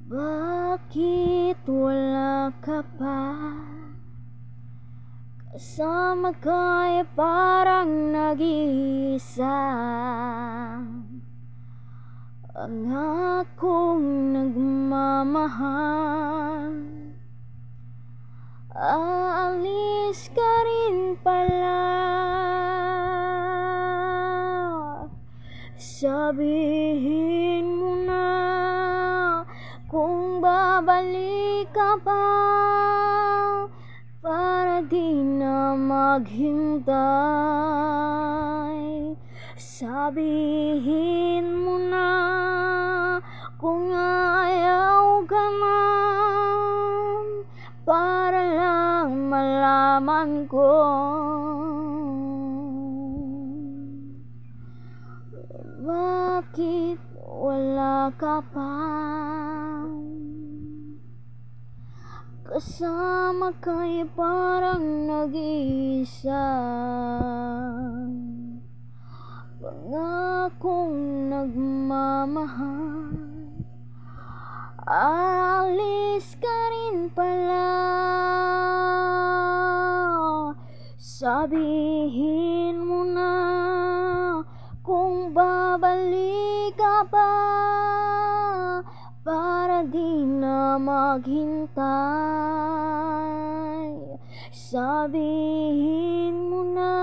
Bakit wala ka pa? Kasama ka'y parang nag-iisa. Ang akong nagmamahal, aalis ka rin pala. Sabihin mo na kung babalik ka pa, para di na maghintay. Sabihin mo na kung ayaw ka na, para lang malaman ko. Bakit wala ka pa? Kasama ka'y parang nag-iisa. Pangakong nagmamahal, aalis ka rin pala. Sabihin mo na kung babalik ka pa, para di na maghintay. Sabihin mo na